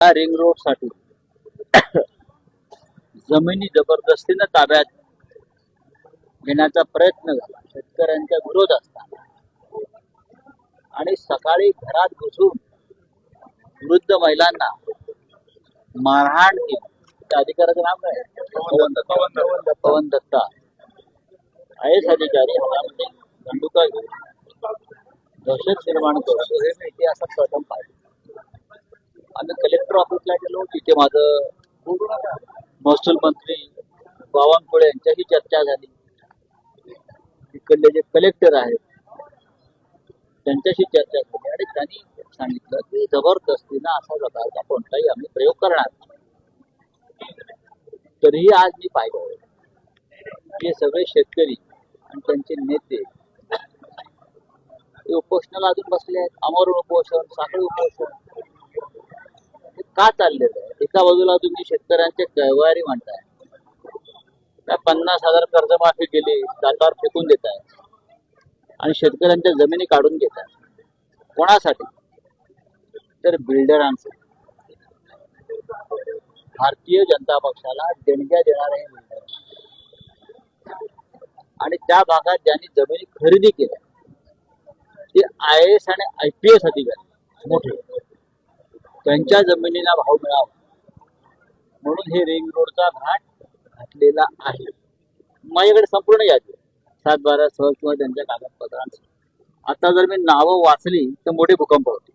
या ring road साठी जमिनी जबरदस्तीने ताब्यात घेण्याचा प्रयत्न झाला शेतकऱ्यांच्या विरोध असताना, आणि सकाळी घरात घुसून वृद्ध महिलांना मारहाण केली. त्या अधिकाऱ्याचं नाव काय? पवन दत्ता आय एस अधिकारी हातामध्ये बंदुका घेऊन दहशत निर्माण करतो हे मी इतिहासात प्रथम पाहिले. आम्ही कलेक्टर ऑफिसला गेलो, तिथे माझं महसूल मंत्री बावनकुळे यांच्याशी चर्चा झाली. तिकडले जे कलेक्टर आहेत त्यांच्याशी चर्चा झाली आणि त्यांनी सांगितलं की जबरदस्तीनं असा प्रकारचा कोणताही आम्ही प्रयोग करणार. तरीही आज मी पाहिलं की सगळे शेतकरी आणि त्यांचे नेते हे उपोषणाला अजून बसले आहेत. आमरण उपोषण, साखळी उपोषण का चाललेलं आहे? एका बाजूला तुम्ही शेतकऱ्यांचे गैरवारी म्हणताय, त्या 50,000 कर्जमाफी केली दातावर फेकून देताय आणि शेतकऱ्यांच्या जमिनी काढून घेताय. कोणासाठी? तर बिल्डरांसाठी. भारतीय जनता पक्षाला देणग्या देणारे हे बिल्डर आणि त्या भागात ज्यांनी जमिनी खरेदी केल्या ते IAS आणि IPS अधिकारी मोठे, त्यांच्या जमिनीला भाव मिळावा म्हणून हे रिंग रोडचा घाट घातलेला आहे. माझ्याकडे संपूर्ण यादी 7-12 सह किंवा त्यांच्या कागदपत्रांची. आता जर मी नावं वाचली तर मोठे भूकंप होते.